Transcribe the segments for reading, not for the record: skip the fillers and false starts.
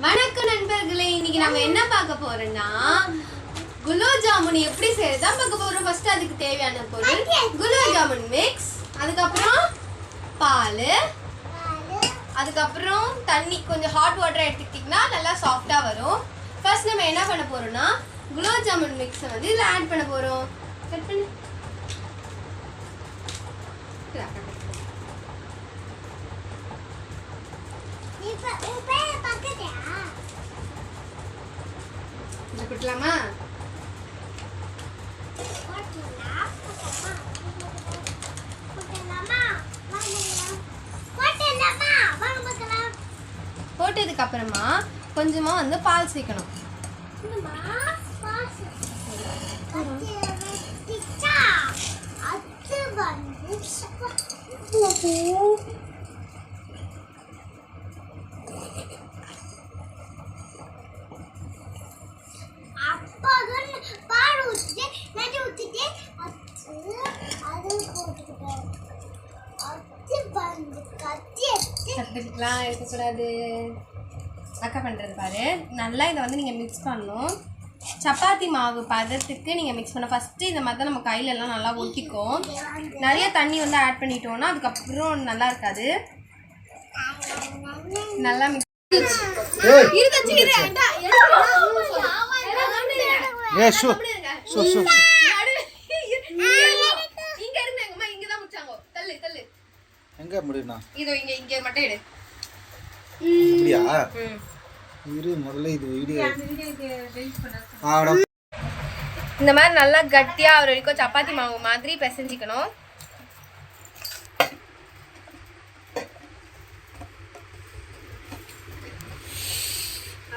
வணக்கம் நண்பர்களே, இன்னைக்கு நம்ம என்ன பார்க்க போறோம்னா குலாப் ஜாமுன் எப்படி செய்யறதா பார்க்க போறோம். ஃபர்ஸ்ட் அதுக்கு தேவையான பொருள் குலாப் ஜாமுன் மிக்ஸ், அதுக்கப்புறம் பால், அதுக்கப்புறம் தண்ணி, கொஞ்சம் ஹாட் வாட்டர் எடுத்துக்கிட்டிங்கன்னா நல்லா சாஃப்டா வரும். ஃபர்ஸ்ட் நம்ம என்ன பண்ண போறோம்னா குலாப் ஜாமுன் மிக்ஸை வந்து இதில் ஆட் பண்ண போறோம். கட் பண்ணு. குட்டலாமா? போட்டதுக்கு அப்புறமா கொஞ்சமா வந்து பால் சேர்க்கணும். கற்றுக்கலாம் இருக்கக்கூடாது. அக்கா பண்ணுறது பாரு. நல்லா இதை வந்து நீங்கள் மிக்ஸ் பண்ணணும். சப்பாத்தி மாவு பதத்துக்கு நீங்கள் மிக்ஸ் பண்ண. ஃபஸ்ட்டு இந்த மாதிரி தான் நம்ம கையிலெல்லாம் நல்லா ஒட்டிக்கும். நிறைய தண்ணி வந்து ஆட் பண்ணிட்டோன்னா அதுக்கப்புறம் நல்லா இருக்காது. நல்லா மிக்ஸ் எங்க முடியும்னா இதோ இங்க இங்க மட்டும் எடு. அப்படியே இரு, முதல்ல இது வீடியோ இந்த மாதிரி நல்லா கட்டியா ஒரு வரைக்கும் சப்பாத்தி மாவு மாதிரி பிசைஞ்சிக்கணும்.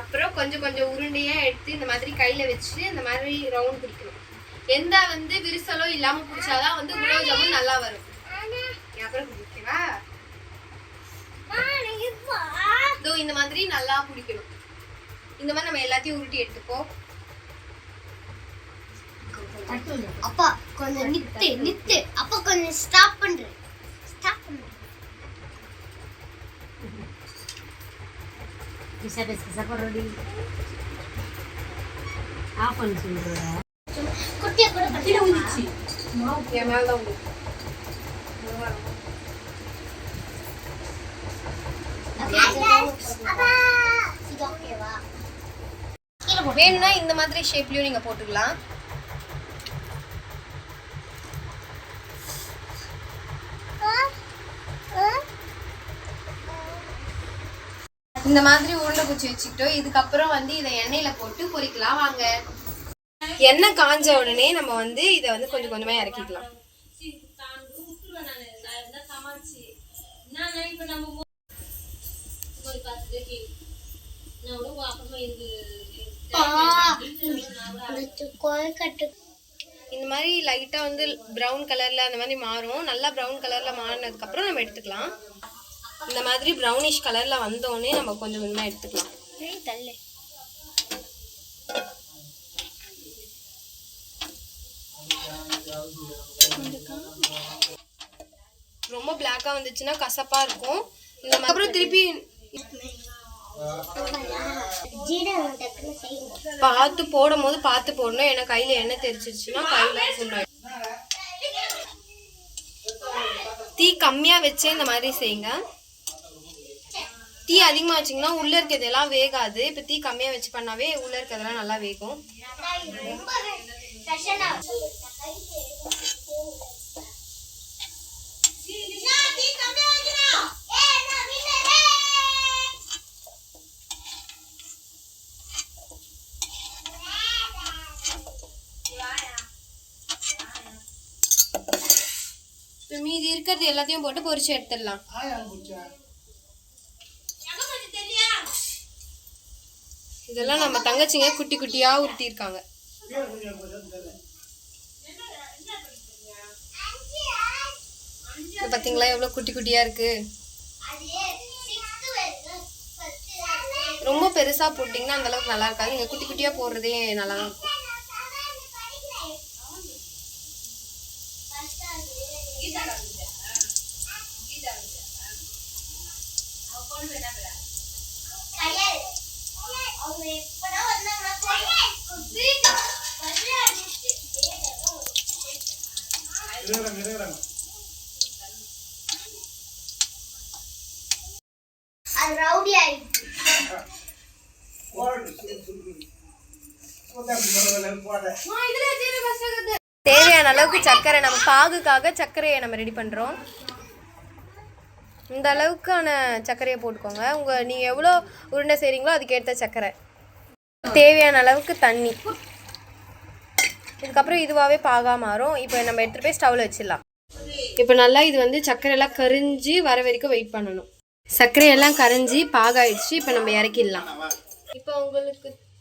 அப்புறம் கொஞ்சம் கொஞ்சம் உருண்டையா எடுத்து இந்த மாதிரி கையில வச்சு இந்த மாதிரி ரவுண்ட் பிடிக்கணும். எந்த வந்து விரிசலோ இல்லாம பிடிச்சாதான் வந்து குலாப் ஜாமுன் நல்லா வரும். அப்புறம் பிடிக்கவா? இதோ இந்த மாதிரி நல்லா பிடிக்கணும். இந்த மாதிரி நம்ம எல்லாத்தையும் உருட்டி எடுத்துப்போம். அப்பா கொஞ்சம் நித்து அப்பா கொஞ்சம் ஸ்டாப் பண்றேன். bisa perlu apa nih sebenarnya? குட்டியா கூட கீழே ஊதிச்சு. என் மேல தான் ஊது. வேணும்னா இந்த மாதிரி ஷேப்லயும் நீங்க போட்டுக்கலாம். இந்த மாதிரி உருண்டை குச்சி வச்சுக்கிட்டோம். இதுக்கப்புறம் வந்து இதை எண்ணெயில போட்டு பொரிக்கலாம். வாங்க. எண்ணெய் காஞ்ச உடனே நம்ம வந்து இதை வந்து கொஞ்சம் கொஞ்சமா இறக்கிக்கலாம். இந்த மாதிரி லைட்டா வந்து ப்ரௌன் கலர்ல அந்த மாதிரி மாறும். நல்லா ப்ரௌன் கலர்ல மாறினதுக்கு அப்புறம் நம்ம எடுத்துக்கலாம். இந்த மாதிரி ப்ரௌனிஷ் கலர்ல வந்தோடனே நம்ம கொஞ்சம் கொஞ்சமா எடுத்துக்கலாம். ரொம்ப பிளாக்கா வந்துச்சுன்னா கசப்பா இருக்கும். இந்த மாதிரி அப்புறம் திருப்பி பார்த்து போடும் போது பார்த்து போடணும். ஏன்னா கையில எண்ணெய் தெரிச்சிருச்சுன்னா கையில புண்ணாயிடும். தீ கம்மியா வச்சே இந்த மாதிரி செய்யுங்க. தீ அதிகமா வச்சிங்கன்னா உள்ள இருக்கிறதெல்லாம் வேகாது. இப்ப தீ கம்மியா வச்சு பண்ணாவே உள்ள இருக்கிறதெல்லாம் நல்லா வேகும். மீதி இருக்கிறது எல்லாத்தையும் போட்டு பொரிச்சு எடுத்துடலாம். இதெல்லாம் நம்ம தங்கச்சிங்க குட்டி குட்டியா உருட்டி இருக்காங்க. பாத்தீங்களா எவ்வளவு குட்டி குட்டியா இருக்கு. ரொம்ப பெருசா போட்டீங்கன்னா அந்த அளவுக்கு நல்லா இருக்காது. நீங்க குட்டி குட்டியா போடுறதே நல்லா இருக்கும். அது ரவுடி ஆயிடுச்சு. தேவையான அளவுக்கு சர்க்கரை, நம்ம பாகுக்காக சர்க்கரையை நம்ம ரெடி பண்ணுறோம். இந்த அளவுக்கான சர்க்கரையை போட்டுக்கோங்க. நீங்கள் எவ்வளோ உருண்டை செய்கிறீங்களோ அதுக்கேற்ற சர்க்கரை. தேவையான அளவுக்கு தண்ணி. இதுக்கப்புறம் இதுவாகவே பாகா மாறும். இப்போ நம்ம எடுத்துகிட்டு போய் ஸ்டவ்வில் வச்சிடலாம். இப்போ நல்லா இது வந்து சர்க்கரையெல்லாம் கரிஞ்சு வர வரைக்கும் வெயிட் பண்ணணும். சர்க்கரையெல்லாம் கரைஞ்சி பாகாயிடுச்சு. இப்போ நம்ம இறக்கிடலாம்.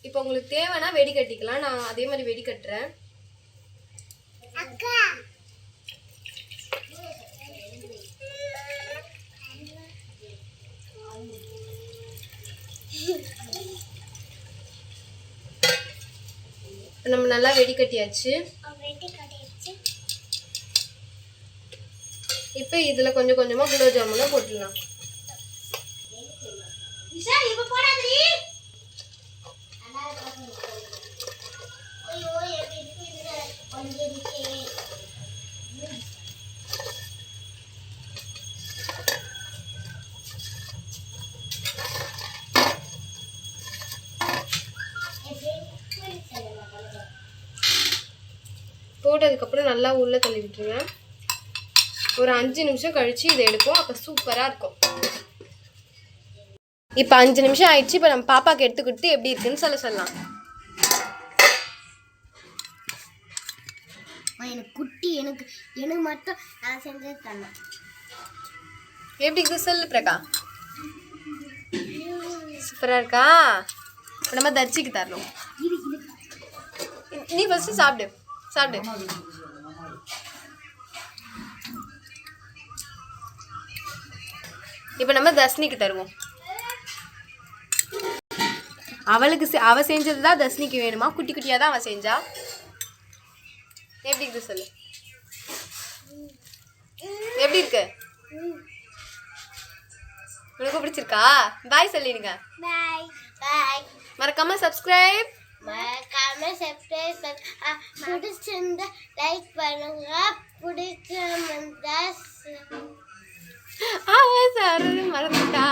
இப்போ உங்களுக்கு தேவைன்னா வெடி கட்டிக்கலாம். நான் அதே மாதிரி வெடி கட்டுறேன். நம்ம நல்லா வெடி கட்டியாச்சு. இப்போ இதில் கொஞ்சம் கொஞ்சமாக குலோப் ஜாமுனை போட்டுடலாம். போட்டதுக்கப்புறம் நல்லா உள்ளே தள்ளி விட்டுருங்க. ஒரு 5 நிமிஷம் கழித்து இதை எடுப்போம். அப்போ சூப்பராக இருக்கும். இப்போ 5 நிமிஷம் ஆயிடுச்சு. இப்போ நம்ம பாப்பாவுக்கு எடுத்து கொடுத்து எப்படி இருக்குன்னு சொல்லலாம். எனக்கு குட்டி, எனக்கு மட்டும் நான் செஞ்சது தரணும். எப்படி இருக்குது சொல்லு பிரகா? சூப்பராக இருக்கா? இப்போ நம்ம தர்ச்சிக்கு தரணும். நீ ஃபஸ்ட்டு சாப்பிடு. இப்போ நம்ம தர்ஷினிக்கு தருவோம். அவ செஞ்சது தான் தர்ஷினிக்கு வேணுமா? குட்டி குட்டியாக தான் அவ செஞ்சா. எப்படி இருக்கு சொல்லு? எப்படி இருக்கு? உனக்கு பிடிச்சிருக்கா? பாய் சொல்லிடுங்க. பாய். மறக்காம சப்ஸ்கிரைப் பிடிச்சிருந்தா லைக் பண்ணுங்க. பிடிச்சிருந்தா மறந்துட்டா.